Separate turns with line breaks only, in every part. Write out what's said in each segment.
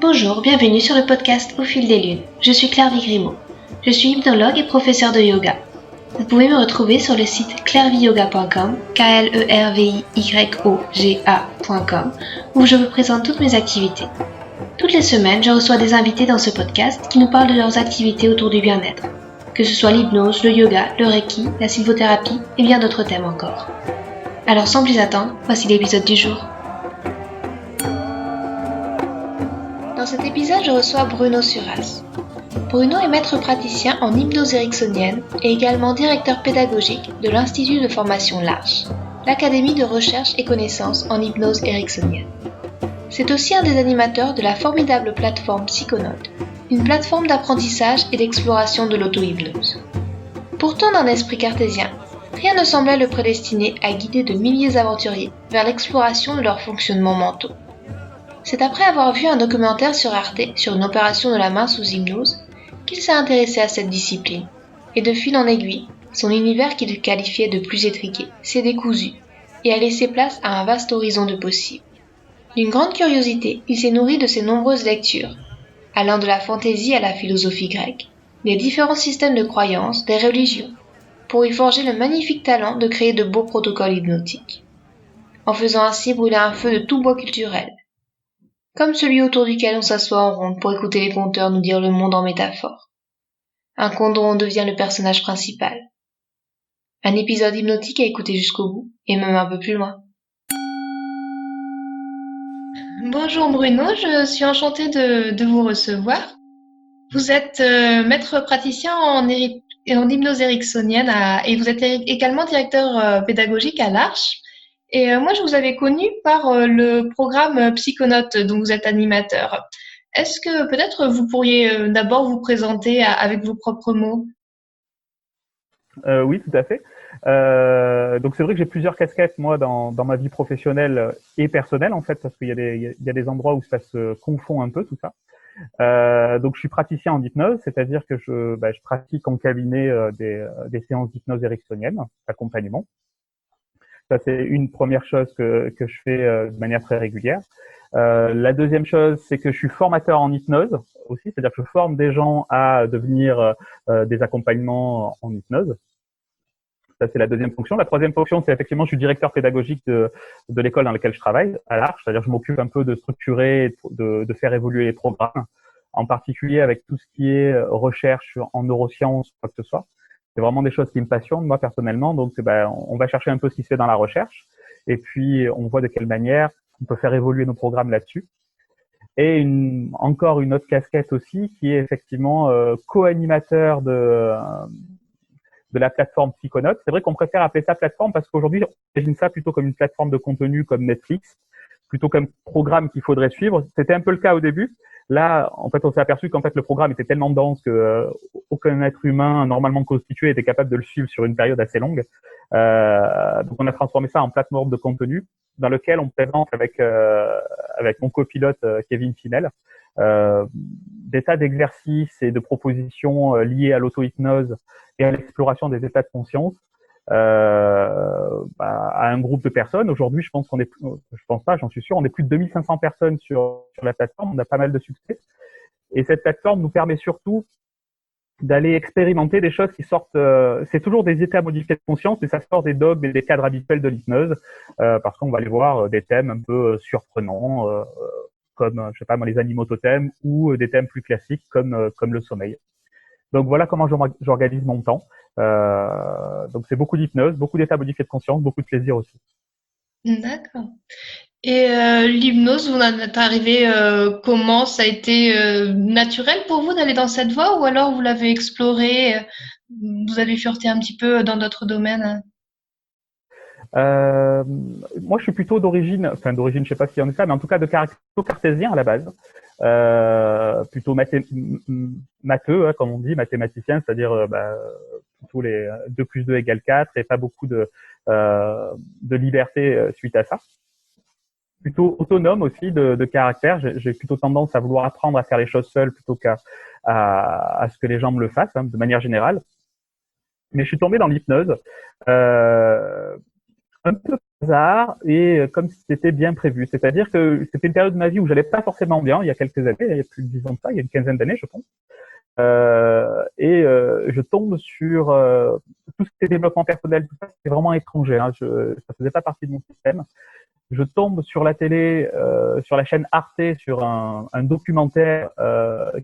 Bonjour, bienvenue sur le podcast Au fil des lunes. Je suis Claire Vigrimaud. Je suis hypnologue et professeure de yoga. Vous pouvez me retrouver sur le site clairviyoga.com, KLERVIYOGA.com, où je vous présente toutes mes activités. Toutes les semaines, je reçois des invités dans ce podcast qui nous parlent de leurs activités autour du bien-être, que ce soit l'hypnose, le yoga, le reiki, la sylvothérapie et bien d'autres thèmes encore. Alors sans plus attendre, voici l'épisode du jour. Dans cet épisode, je reçois Bruno Suras. Bruno est maître praticien en hypnose ericksonienne et également directeur pédagogique de l'Institut de formation l'Arche, l'Académie de recherche et connaissances en hypnose ericksonienne. C'est aussi un des animateurs de la formidable plateforme Psychonautes, une plateforme d'apprentissage et d'exploration de l'auto-hypnose. Pourtant d'un esprit cartésien, rien ne semblait le prédestiner à guider de milliers d'aventuriers vers l'exploration de leurs fonctionnements mentaux. C'est après avoir vu un documentaire sur Arte sur une opération de la main sous hypnose qu'il s'est intéressé à cette discipline, et de fil en aiguille, son univers qu'il qualifiait de plus étriqué s'est décousu et a laissé place à un vaste horizon de possibles. D'une grande curiosité, il s'est nourri de ses nombreuses lectures, allant de la fantaisie à la philosophie grecque, des différents systèmes de croyances, des religions, pour y forger le magnifique talent de créer de beaux protocoles hypnotiques, en faisant ainsi brûler un feu de tout bois culturel, comme celui autour duquel on s'assoit en ronde pour écouter les conteurs nous dire le monde en métaphore. Un conte dont on devient le personnage principal. Un épisode hypnotique à écouter jusqu'au bout, et même un peu plus loin. Bonjour Bruno, je suis enchantée de vous recevoir. Vous êtes maître praticien en hypnose ericksonienne et vous êtes également directeur pédagogique à l'Arche. Et moi, je vous avais connu par le programme Psychonautes dont vous êtes animateur. Est-ce que peut-être vous pourriez d'abord vous présenter avec vos propres mots?
Oui, tout à fait. Donc c'est vrai que j'ai plusieurs casquettes moi dans ma vie professionnelle et personnelle en fait, parce qu'il y a des endroits où ça se confond un peu tout ça. Donc je suis praticien en hypnose, c'est-à-dire que je pratique en cabinet des séances d'hypnose ericksonienne, d'accompagnement. Ça c'est une première chose que je fais de manière très régulière. La deuxième chose, c'est que je suis formateur en hypnose aussi, c'est-à-dire que je forme des gens à devenir des accompagnements en hypnose. Ça, c'est la deuxième fonction. La troisième fonction, c'est effectivement, je suis directeur pédagogique de l'école dans laquelle je travaille, à l'Arche. C'est-à-dire, je m'occupe un peu de structurer, de faire évoluer les programmes, en particulier avec tout ce qui est recherche en neurosciences, quoi que ce soit. C'est vraiment des choses qui me passionnent, moi, personnellement. Donc, on va chercher un peu ce qui se fait dans la recherche. Et puis, on voit de quelle manière on peut faire évoluer nos programmes là-dessus. Et encore une autre casquette aussi, qui est effectivement co-animateur de la plateforme Psychonautes. C'est vrai qu'on préfère appeler ça plateforme parce qu'aujourd'hui, on imagine ça plutôt comme une plateforme de contenu comme Netflix, plutôt comme programme qu'il faudrait suivre. C'était un peu le cas au début. Là, en fait, on s'est aperçu qu'en fait, le programme était tellement dense que aucun être humain normalement constitué était capable de le suivre sur une période assez longue. Donc, on a transformé ça en plateforme de contenu dans lequel on présente avec mon copilote Kevin Finel des tas d'exercices et de propositions liées à l'auto-hypnose et à l'exploration des états de conscience à un groupe de personnes. Aujourd'hui, je pense j'en suis sûr, on est plus de 2500 personnes sur la plateforme, on a pas mal de succès. Et cette plateforme nous permet surtout d'aller expérimenter des choses qui sortent, c'est toujours des états modifiés de conscience, mais ça sort des dogmes et des cadres habituels de l'hypnose, parce qu'on va aller voir des thèmes un peu surprenants, comme, je sais pas moi, les animaux totems, ou des thèmes plus classiques comme le sommeil. Donc voilà comment j'organise mon temps. Donc c'est beaucoup d'hypnose, beaucoup d'états modifiés de conscience, beaucoup de plaisir aussi.
D'accord. Et l'hypnose, vous en êtes arrivé comment? Ça a été naturel pour vous d'aller dans cette voie ou alors vous l'avez exploré, vous avez fureté un petit peu dans d'autres domaines?
Moi, je suis plutôt d'origine, je sais pas s'il y en a ça, mais en tout cas de caractère plutôt cartésien à la base, plutôt matheux, hein, comme on dit, mathématicien, c'est-à-dire plutôt les 2 plus 2 égale 4 et pas beaucoup de liberté suite à ça. Plutôt autonome aussi de caractère. J'ai plutôt tendance à vouloir apprendre à faire les choses seul plutôt à ce que les gens me le fassent, hein, de manière générale. Mais je suis tombé dans l'hypnose un peu hasard et comme si c'était bien prévu. C'est-à-dire que c'était une période de ma vie où j'allais pas forcément bien, il y a quelques années, il y a plus de 10 ans de ça, il y a une quinzaine d'années, je pense. Je tombe sur tout ce qui est développement personnel, tout ça, c'était vraiment étranger. Hein, ça faisait pas partie de mon système. Je tombe sur la télé, sur la chaîne Arte, sur un documentaire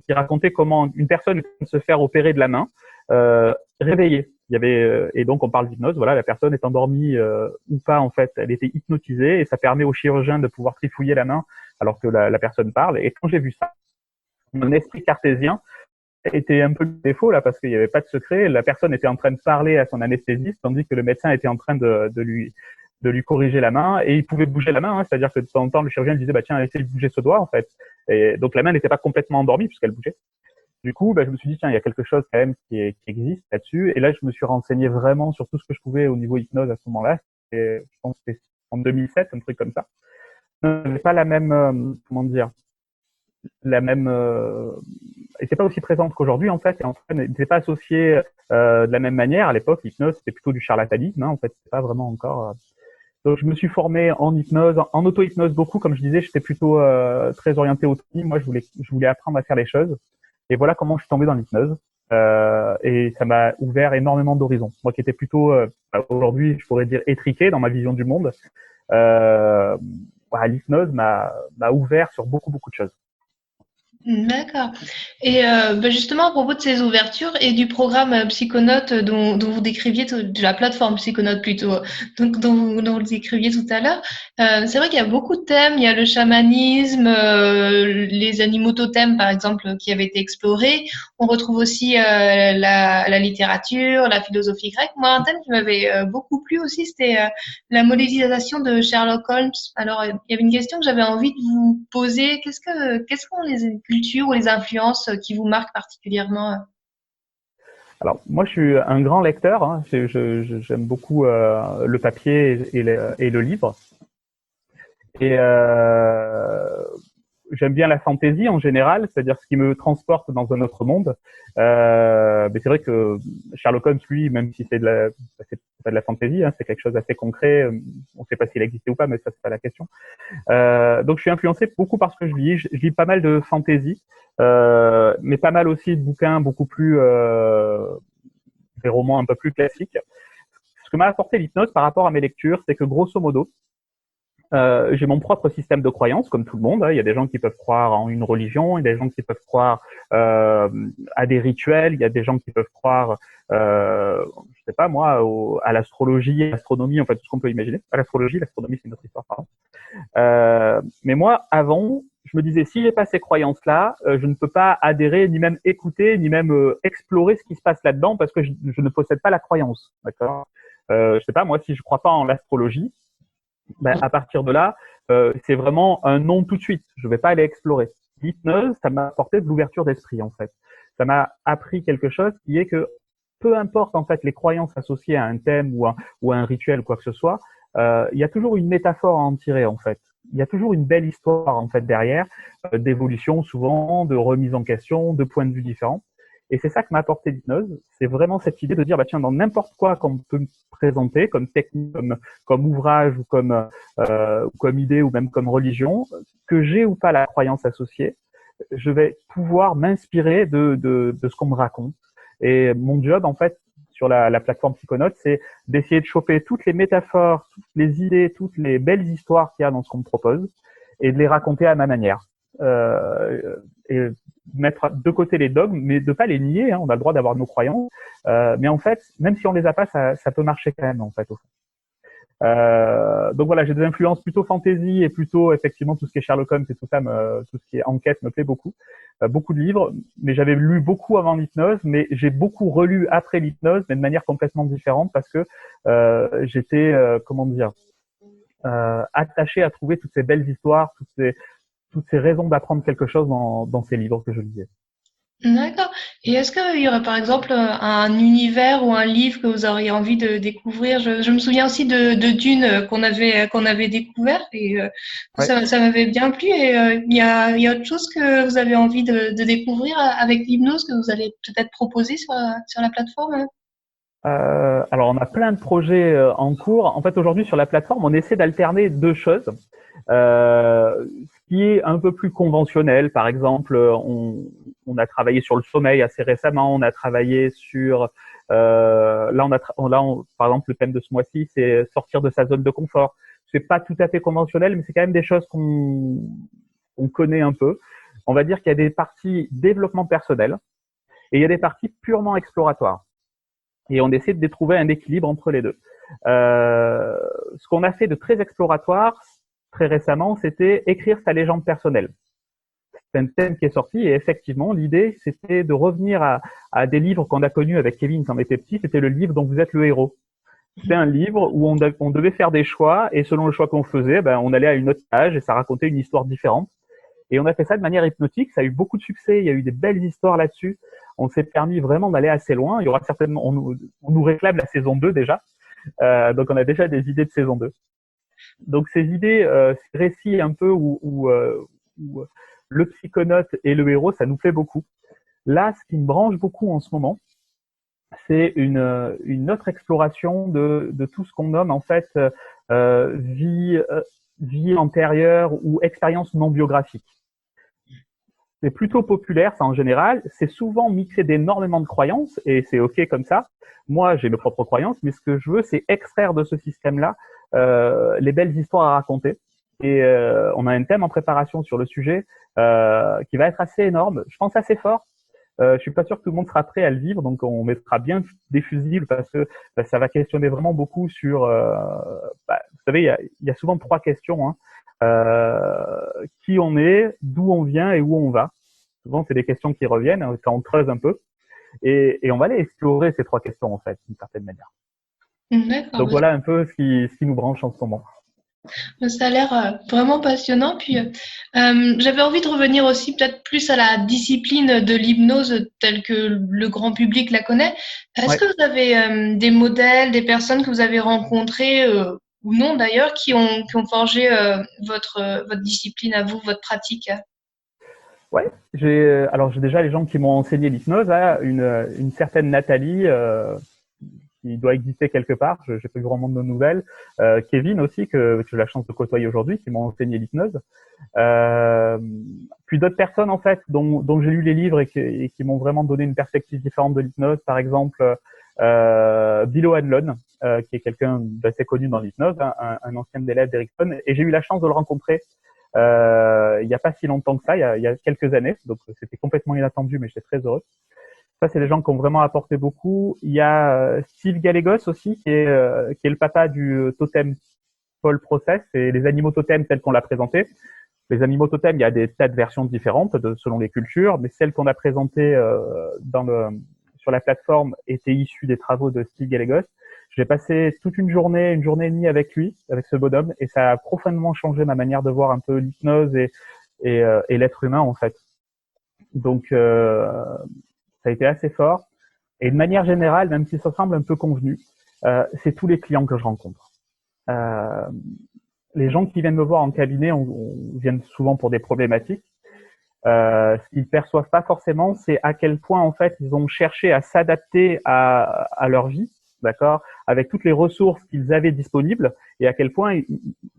qui racontait comment une personne peut se faire opérer de la main, réveillée. Il y avait et donc on parle d'hypnose. Voilà, la personne est endormie ou pas en fait, elle était hypnotisée et ça permet au chirurgien de pouvoir trifouiller la main alors que la personne parle. Et quand j'ai vu ça, mon esprit cartésien était un peu défaut là parce qu'il n'y avait pas de secret. La personne était en train de parler à son anesthésiste tandis que le médecin était en train de lui corriger la main et il pouvait bouger la main, hein, c'est-à-dire que de temps en temps le chirurgien lui disait bah tiens essaye de bouger ce doigt en fait. Et donc la main n'était pas complètement endormie puisqu'elle bougeait. Du coup, bah, je me suis dit tiens il y a quelque chose quand même qui existe là-dessus et là je me suis renseigné vraiment sur tout ce que je pouvais au niveau hypnose à ce moment-là. Et je pense que c'était en 2007 un truc comme ça. Ce n'avait pas la même comment dire la même était pas aussi présente qu'aujourd'hui en fait et en fait n'était pas associée de la même manière à l'époque. L'hypnose c'était plutôt du charlatanisme hein, en fait c'est pas vraiment encore donc je me suis formé en hypnose, en auto-hypnose beaucoup, comme je disais, j'étais plutôt très orienté autonomie. Moi, je voulais apprendre à faire les choses. Et voilà comment je suis tombé dans l'hypnose. Et ça m'a ouvert énormément d'horizons. Moi, qui étais plutôt aujourd'hui, je pourrais dire étriqué dans ma vision du monde, voilà, l'hypnose m'a ouvert sur beaucoup de choses.
D'accord. Et justement, à propos de ces ouvertures et du programme Psychonautes dont vous décriviez, de la plateforme Psychonautes plutôt, donc, dont vous décriviez tout à l'heure, c'est vrai qu'il y a beaucoup de thèmes. Il y a le chamanisme, les animaux totems, par exemple, qui avaient été explorés. On retrouve aussi la littérature, la philosophie grecque. Moi, un thème qui m'avait beaucoup plu aussi, c'était la modélisation de Sherlock Holmes. Alors, il y avait une question que j'avais envie de vous poser. Quelles sont les cultures ou les influences qui vous marquent particulièrement?
Alors, moi, je suis un grand lecteur. Hein. J'aime beaucoup le papier et le livre. Et j'aime bien la fantaisie en général, c'est-à-dire ce qui me transporte dans un autre monde. Mais c'est vrai que Sherlock Holmes, lui, même si c'est pas de la fantaisie, hein, c'est quelque chose d'assez concret. On ne sait pas s'il existait ou pas, mais ça c'est pas la question. Donc je suis influencé beaucoup par ce que je lis. Je lis pas mal de fantaisie, mais pas mal aussi de bouquins beaucoup plus des romans un peu plus classiques. Ce que m'a apporté l'hypnose par rapport à mes lectures, c'est que grosso modo, j'ai mon propre système de croyance, comme tout le monde. Hein. Il y a des gens qui peuvent croire en une religion, il y a des gens qui peuvent croire à des rituels, il y a des gens qui peuvent croire, je sais pas moi, à l'astrologie, à l'astronomie, en fait tout ce qu'on peut imaginer. À l'astrologie, l'astronomie c'est une autre histoire, pardon. Mais moi, avant, je me disais si j'ai pas ces croyances-là, je ne peux pas adhérer, ni même écouter, ni même explorer ce qui se passe là-dedans, parce que je ne possède pas la croyance. D'accord. Je sais pas moi, si je crois pas en l'astrologie ben, à partir de là, c'est vraiment un non tout de suite. Je vais pas aller explorer. L'hypnose, ça m'a apporté de l'ouverture d'esprit en fait. Ça m'a appris quelque chose qui est que peu importe en fait les croyances associées à un thème ou à un rituel ou quoi que ce soit, il y a toujours une métaphore à en tirer en fait. Il y a toujours une belle histoire en fait derrière, d'évolution souvent, de remise en question, de points de vue différents. Et c'est ça que m'a apporté l'hypnose. C'est vraiment cette idée de dire, bah tiens, dans n'importe quoi qu'on peut me présenter comme technique, comme ouvrage ou comme idée ou même comme religion, que j'ai ou pas la croyance associée, je vais pouvoir m'inspirer de ce qu'on me raconte. Et mon job, en fait, sur la plateforme Psychonautes, c'est d'essayer de choper toutes les métaphores, toutes les idées, toutes les belles histoires qu'il y a dans ce qu'on me propose et de les raconter à ma manière. Et mettre de côté les dogmes, mais de pas les nier. Hein, on a le droit d'avoir nos croyances, mais en fait, même si on les a pas, ça peut marcher quand même en fait au fond. Donc voilà, j'ai des influences plutôt fantasy et plutôt effectivement tout ce qui est Sherlock Holmes et tout ça, tout ce qui est enquête me plaît beaucoup. Beaucoup de livres, mais j'avais lu beaucoup avant l'hypnose, mais j'ai beaucoup relu après l'hypnose, mais de manière complètement différente parce que j'étais comment dire attaché à trouver toutes ces belles histoires, toutes ces raisons d'apprendre quelque chose dans ces livres que je lisais.
D'accord. Et est-ce qu'il y aurait par exemple un univers ou un livre que vous auriez envie de découvrir? Je me souviens aussi de Dune qu'on avait découvert et
Ouais.
ça m'avait bien plu. Et il y a autre chose que vous avez envie de découvrir avec l'hypnose que vous allez peut-être proposer sur la plateforme, hein?
Alors, on a plein de projets en cours. En fait, aujourd'hui, sur la plateforme, on essaie d'alterner deux choses. Ce qui est un peu plus conventionnel, par exemple, on a travaillé sur le sommeil assez récemment. On a travaillé sur par exemple, le thème de ce mois-ci, c'est sortir de sa zone de confort. C'est pas tout à fait conventionnel, mais c'est quand même des choses qu'on connaît un peu. On va dire qu'il y a des parties développement personnel et il y a des parties purement exploratoires. Et on essaie de trouver un équilibre entre les deux. Ce qu'on a fait de très exploratoire très récemment, c'était écrire sa légende personnelle. C'est un thème qui est sorti et effectivement, l'idée, c'était de revenir à des livres qu'on a connus avec Kevin quand on était petit. C'était le livre dont vous êtes le héros. C'était un livre où on devait faire des choix et selon le choix qu'on faisait, on allait à une autre page et ça racontait une histoire différente. Et on a fait ça de manière hypnotique. Ça a eu beaucoup de succès. Il y a eu des belles histoires là-dessus. On s'est permis vraiment d'aller assez loin. Il y aura certainement, on nous réclame la saison 2 déjà. Donc on a déjà des idées de saison 2. Donc ces idées, ces récits un peu où le psychonaute et le héros, ça nous plaît beaucoup. Là, ce qui me branche beaucoup en ce moment, c'est une autre exploration de tout ce qu'on nomme en fait vie antérieure ou expérience non biographique. C'est plutôt populaire, ça en général. C'est souvent mixé d'énormément de croyances et c'est ok comme ça. Moi, j'ai mes propres croyances, mais ce que je veux, c'est extraire de ce système-là les belles histoires à raconter. Et on a un thème en préparation sur le sujet qui va être assez énorme. Je pense assez fort. Je suis pas sûr que tout le monde sera prêt à le vivre, donc on mettra bien des fusibles parce que ça va questionner vraiment beaucoup sur. Vous savez, il y a souvent trois questions. Hein. Qui on est, d'où on vient et où on va. Souvent, c'est des questions qui reviennent quand on creuse un peu. Et on va aller explorer ces trois questions, en fait, d'une certaine manière.
D'accord.
Donc voilà un peu ce qui nous branche en ce moment.
Ça a l'air vraiment passionnant. Puis, j'avais envie de revenir aussi peut-être plus à la discipline de l'hypnose telle que le grand public la connaît. Est-ce
Ouais.
que vous avez des modèles, des personnes que vous avez rencontrées ou non d'ailleurs, qui ont forgé votre discipline à vous, votre pratique?
Ouais, j'ai déjà les gens qui m'ont enseigné l'hypnose, là, une certaine Nathalie qui doit exister quelque part, j'ai pas eu vraiment de nouvelles, Kevin aussi que j'ai la chance de côtoyer aujourd'hui, qui m'ont enseigné l'hypnose, euh, puis d'autres personnes en fait dont j'ai lu les livres et qui m'ont vraiment donné une perspective différente de l'hypnose, par exemple Bill O'Hanlon, qui est quelqu'un d'assez connu dans l'hypnose, hein, un ancien élève d'Erickson, et j'ai eu la chance de le rencontrer il n'y a pas si longtemps que ça, il y a quelques années, donc c'était complètement inattendu, mais j'étais très heureux. Ça, c'est des gens qui ont vraiment apporté beaucoup. Il y a Steve Gallegos aussi, qui est le papa du totem Paul Process et les animaux totems tels qu'on l'a présenté. Les animaux totems, il y a des tas de versions différentes selon les cultures, mais celle qu'on a présentée sur la plateforme était issue des travaux de Steve Gallegos. J'ai passé toute une journée et demie avec lui, avec ce bonhomme, et ça a profondément changé ma manière de voir un peu l'hypnose et l'être humain en fait. Donc ça a été assez fort. Et de manière générale, même si ça semble un peu convenu, c'est tous les clients que je rencontre. Euh, les gens qui viennent me voir en cabinet viennent souvent pour des problématiques. Ce qu'ils perçoivent pas forcément, c'est à quel point en fait ils ont cherché à s'adapter à leur vie, d'accord, avec toutes les ressources qu'ils avaient disponibles, et à quel point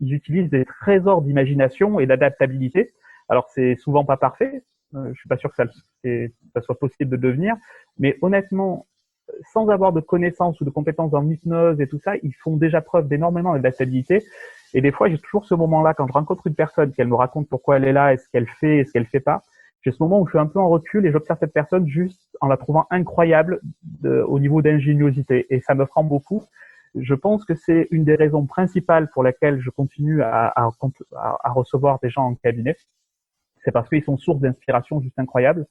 ils utilisent des trésors d'imagination et d'adaptabilité. Alors c'est souvent pas parfait, je suis pas sûr que ça soit possible de devenir, mais honnêtement, sans avoir de connaissances ou de compétences en hypnose et tout ça, ils font déjà preuve d'énormément d'adaptabilité. Et des fois, j'ai toujours ce moment-là, quand je rencontre une personne, qu'elle me raconte pourquoi elle est là, et ce qu'elle fait et ce qu'elle fait pas. J'ai ce moment où je suis un peu en recul et j'observe cette personne juste en la trouvant incroyable au niveau d'ingéniosité. Et ça me prend beaucoup. Je pense que c'est une des raisons principales pour lesquelles je continue à recevoir des gens en cabinet. C'est parce qu'ils sont source d'inspiration juste incroyable.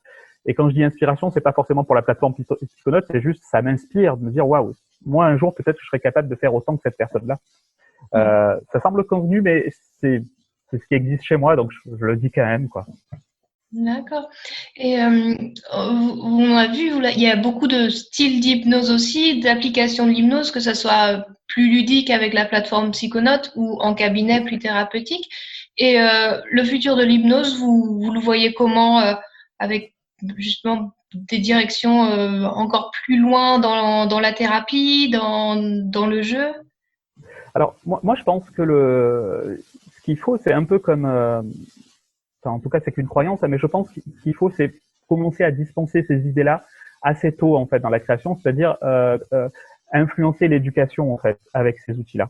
Et quand je dis inspiration, c'est pas forcément pour la plateforme Psychonautes, c'est juste ça m'inspire de me dire waouh, moi un jour peut-être je serais capable de faire autant que cette personne-là. Ça semble convenu, mais c'est ce qui existe chez moi, donc je le dis quand même, quoi.
D'accord. Et on a vu, il y a beaucoup de styles d'hypnose aussi, d'applications de l'hypnose, que ça soit plus ludique avec la plateforme Psychonautes ou en cabinet plus thérapeutique. Et le futur de l'hypnose, vous le voyez comment avec justement des directions encore plus loin dans la thérapie, dans le jeu?
Alors, moi, je pense que ce qu'il faut, c'est un peu comme, enfin, en tout cas, c'est qu'une croyance, mais je pense qu'il faut, c'est commencer à dispenser ces idées-là assez tôt, en fait, dans la création, c'est-à-dire influencer l'éducation, en fait, avec ces outils-là.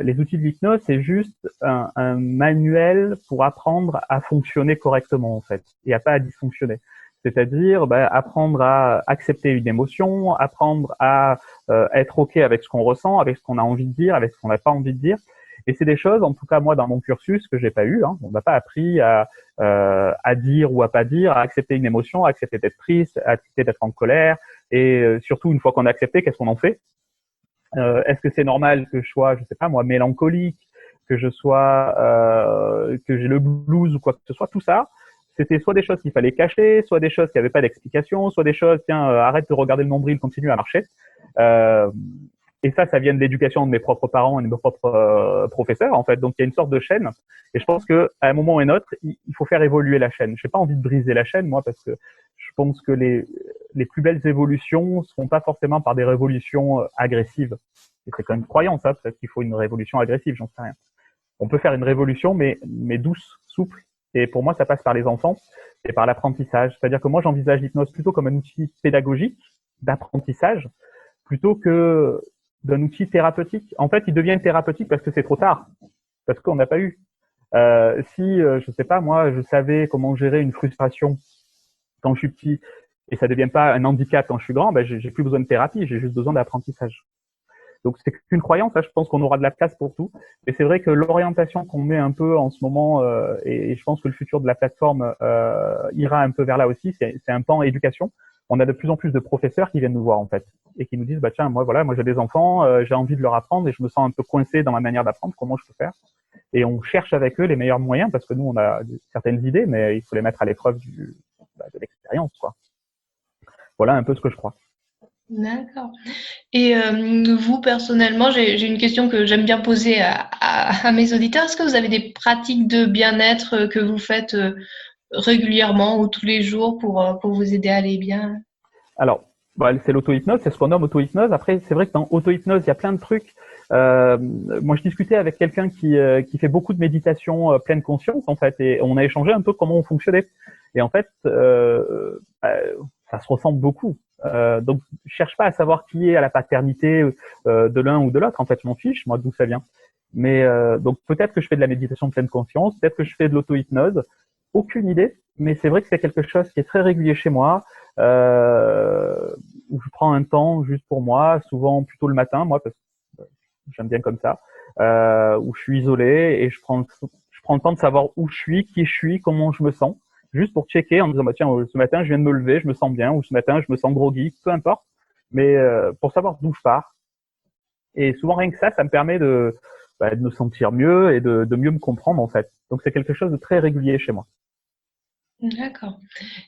Les outils de l'hypnose, c'est juste un manuel pour apprendre à fonctionner correctement, en fait, et à pas à dysfonctionner. C'est-à-dire apprendre à accepter une émotion, apprendre à être OK avec ce qu'on ressent, avec ce qu'on a envie de dire, avec ce qu'on n'a pas envie de dire. Et c'est des choses, en tout cas moi dans mon cursus, que j'ai pas eu. Hein. On m'a pas appris à dire ou à pas dire, à accepter une émotion, à accepter d'être triste, à accepter d'être en colère. Et surtout, une fois qu'on a accepté, qu'est-ce qu'on en fait? Est-ce que c'est normal que je sois, je sais pas moi, mélancolique, que je sois, que j'ai le blues ou quoi que ce soit? Tout ça, c'était soit des choses qu'il fallait cacher, soit des choses qui n'avaient pas d'explication, soit des choses, tiens, arrête de regarder le nombril, continue à marcher. Euh, et ça vient de l'éducation de mes propres parents et de mes propres professeurs, en fait. Donc, il y a une sorte de chaîne. Et je pense que à un moment ou un autre, il faut faire évoluer la chaîne. J'ai pas envie de briser la chaîne, moi, parce que je pense que les plus belles évolutions ne seront pas forcément par des révolutions agressives. Et c'est quand même une croyance, ça. Peut-être qu'il faut une révolution agressive, j'en sais rien. On peut faire une révolution, mais douce, souple. Et pour moi, ça passe par les enfants et par l'apprentissage. C'est-à-dire que moi, j'envisage l'hypnose plutôt comme un outil pédagogique d'apprentissage plutôt que d'un outil thérapeutique. En fait, il devient thérapeutique parce que c'est trop tard, parce qu'on n'a pas eu. Si, je sais pas, moi, je savais comment gérer une frustration quand je suis petit et ça devient pas un handicap quand je suis grand, ben j'ai plus besoin de thérapie, j'ai juste besoin d'apprentissage. Donc c'est qu'une croyance, là, je pense qu'on aura de la place pour tout. Mais c'est vrai que l'orientation qu'on met un peu en ce moment, et je pense que le futur de la plateforme ira un peu vers là aussi, c'est un pan éducation. On a de plus en plus de professeurs qui viennent nous voir en fait et qui nous disent bah tiens moi voilà moi j'ai des enfants, j'ai envie de leur apprendre et je me sens un peu coincé dans ma manière d'apprendre, comment je peux faire? Et on cherche avec eux les meilleurs moyens parce que nous on a certaines idées mais il faut les mettre à l'épreuve de l'expérience quoi. Voilà un peu ce que je crois.
D'accord. Et vous, personnellement, j'ai une question que j'aime bien poser à mes auditeurs. Est-ce que vous avez des pratiques de bien-être que vous faites régulièrement ou tous les jours pour vous aider à aller bien?
Alors, bah, c'est l'auto-hypnose, c'est ce qu'on nomme auto-hypnose. Après, c'est vrai que dans auto-hypnose, il y a plein de trucs. Moi, je discutais avec quelqu'un qui fait beaucoup de méditation pleine conscience, en fait, et on a échangé un peu comment on fonctionnait. Et en fait, ça se ressemble beaucoup. Donc, je cherche pas à savoir qui est à la paternité de l'un ou de l'autre. En fait, je m'en fiche, moi, d'où ça vient. Mais donc, peut-être que je fais de la méditation pleine conscience, peut-être que je fais de l'auto-hypnose. Aucune idée, mais c'est vrai que c'est quelque chose qui est très régulier chez moi où je prends un temps juste pour moi, souvent plutôt le matin, moi, parce que j'aime bien comme ça, où je suis isolé et je prends le temps de savoir où je suis, qui je suis, comment je me sens, juste pour checker en me disant, bah, tiens, ce matin, je viens de me lever, je me sens bien, ou ce matin, je me sens groggy, peu importe, mais pour savoir d'où je pars. Et souvent, rien que ça me permet de me sentir mieux et de mieux me comprendre, en fait. Donc, c'est quelque chose de très régulier chez moi.
D'accord.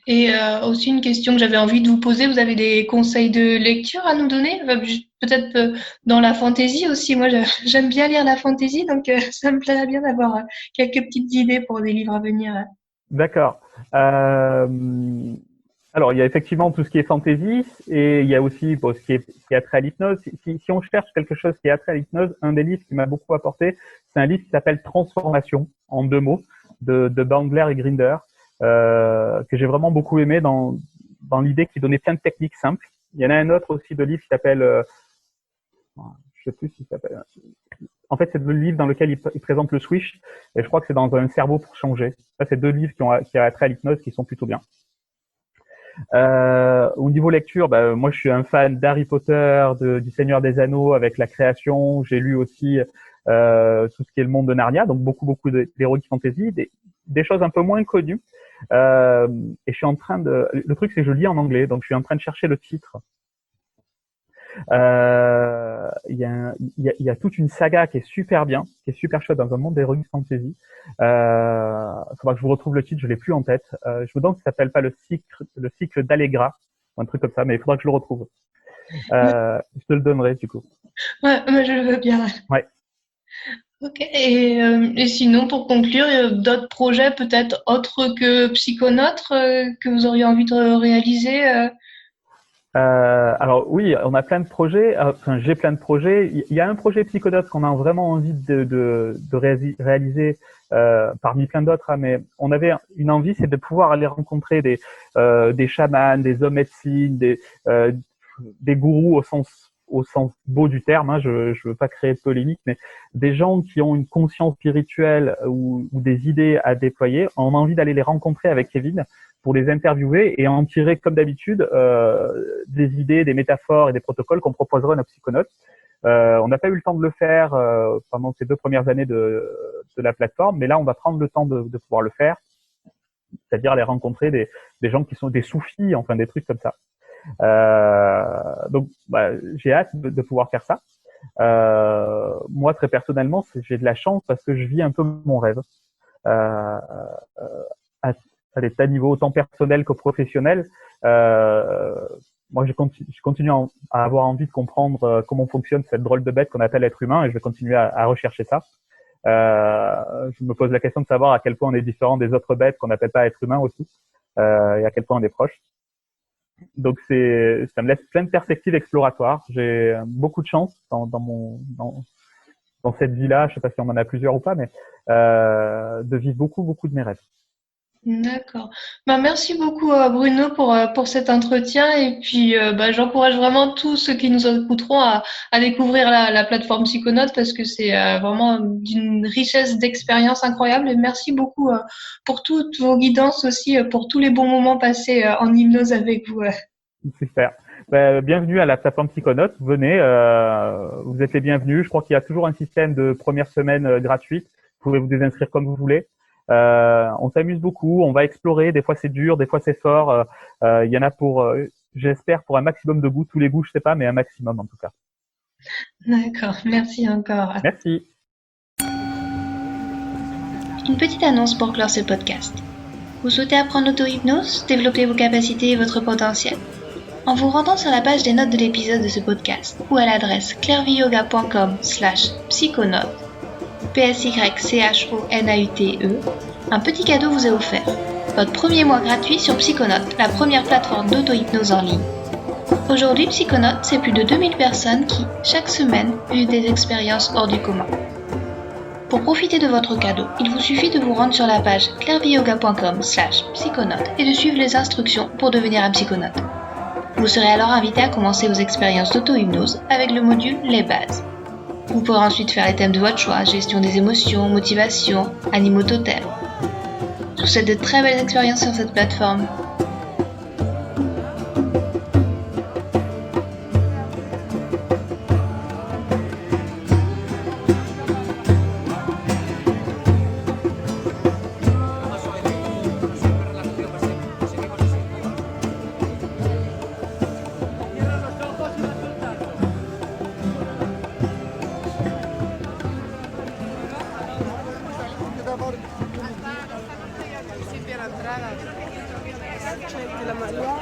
Et aussi une question que j'avais envie de vous poser, vous avez des conseils de lecture à nous donner? Peut-être dans la fantaisie aussi. Moi, j'aime bien lire la fantaisie, donc ça me plairait bien d'avoir quelques petites idées pour des livres à venir.
D'accord. Alors, il y a effectivement tout ce qui est fantasy et il y a aussi bon, ce qui est attrait à l'hypnose. Si on cherche quelque chose qui est attrait à l'hypnose, un des livres qui m'a beaucoup apporté, c'est un livre qui s'appelle Transformation, en deux mots, de Bandler et Grinder, que j'ai vraiment beaucoup aimé dans l'idée qui donnait plein de techniques simples. Il y en a un autre aussi de livre qui s'appelle, je sais plus s'il s'appelle. En fait, c'est le livre dans lequel il présente le switch, et je crois que c'est dans un cerveau pour changer. Ça, c'est deux livres qui ont attrait à l'hypnose, qui sont plutôt bien. Au niveau lecture, bah, moi je suis un fan d'Harry Potter, du Seigneur des Anneaux avec la création. J'ai lu aussi tout ce qui est le monde de Narnia, donc beaucoup d'heroic fantasy, des choses un peu moins connues. Et je suis en train de. Le truc c'est que je lis en anglais, donc je suis en train de chercher le titre. Il y a toute une saga qui est super bien, qui est super chouette dans un monde d'heroic fantasy. Faudra que je vous retrouve le titre, je l'ai plus en tête. Je vous demande si ça s'appelle pas le cycle d'Allegra, ou un truc comme ça, mais il faudra que je le retrouve. Je te le donnerai du coup.
Ouais, moi je le veux bien.
Ouais.
Ok. Et sinon, pour conclure, d'autres projets peut-être autres que Psychonautes que vous auriez envie de réaliser
Alors oui, on a plein de projets. Enfin, j'ai plein de projets. Il y a un projet Psychonautes qu'on a vraiment envie de réaliser parmi plein d'autres. Hein, mais on avait une envie, c'est de pouvoir aller rencontrer des chamans, des hommes médecines, des gourous au sens beau du terme. Hein, je veux pas créer de polémique, mais des gens qui ont une conscience spirituelle ou des idées à déployer. On a envie d'aller les rencontrer avec Kevin pour les interviewer et en tirer, comme d'habitude, des idées, des métaphores et des protocoles qu'on proposerait à nos psychonautes. On n'a pas eu le temps de le faire pendant ces 2 premières années de la plateforme, mais là, on va prendre le temps de pouvoir le faire, c'est-à-dire aller rencontrer des gens qui sont des soufis, enfin des trucs comme ça. Donc, j'ai hâte de pouvoir faire ça. Moi, très personnellement, j'ai de la chance parce que je vis un peu mon rêve. Euh, à, à des tas de niveaux autant personnels que professionnels. Moi, je continue à avoir envie de comprendre comment fonctionne cette drôle de bête qu'on appelle être humain et je vais continuer à rechercher ça. Je me pose la question de savoir à quel point on est différent des autres bêtes qu'on n'appelle pas être humain aussi et à quel point on est proche. Donc ça me laisse plein de perspectives exploratoires. J'ai beaucoup de chance dans cette vie-là. Je sais pas si on en a plusieurs ou pas, mais de vivre beaucoup de mes rêves.
D'accord. Merci beaucoup Bruno pour cet entretien et puis j'encourage vraiment tous ceux qui nous écouteront à découvrir la plateforme Psychonautes parce que c'est vraiment d'une richesse d'expérience incroyable et merci beaucoup pour toutes vos guidances aussi, pour tous les bons moments passés en hypnose avec vous.
Super. Bienvenue à la plateforme Psychonautes. Venez, vous êtes les bienvenus. Je crois qu'il y a toujours un système de première semaine gratuite. Vous pouvez vous désinscrire comme vous voulez. On s'amuse beaucoup, on va explorer. Des fois c'est dur, des fois c'est fort. Il y en a j'espère, pour un maximum de goûts. Tous les goûts, je sais pas, mais un maximum en tout cas.
D'accord, merci encore.
Merci.
Une petite annonce pour clore ce podcast. Vous souhaitez apprendre l'auto-hypnose, développer vos capacités et votre potentiel? En vous rendant sur la page des notes de l'épisode de ce podcast ou à l'adresse clairviyoga.com/psychonaute, PSYCHONAUTE, un petit cadeau vous est offert. Votre premier mois gratuit sur Psychonautes, la première plateforme d'auto-hypnose en ligne. Aujourd'hui, Psychonautes, c'est plus de 2000 personnes qui, chaque semaine, vivent des expériences hors du commun. Pour profiter de votre cadeau, il vous suffit de vous rendre sur la page clairviyoga.com/psychonaute et de suivre les instructions pour devenir un psychonaute. Vous serez alors invité à commencer vos expériences d'auto-hypnose avec le module Les bases. Vous pourrez ensuite faire les thèmes de votre choix, gestion des émotions, motivation, animaux totems. Je vous souhaite de très belles expériences sur cette plateforme.
La María.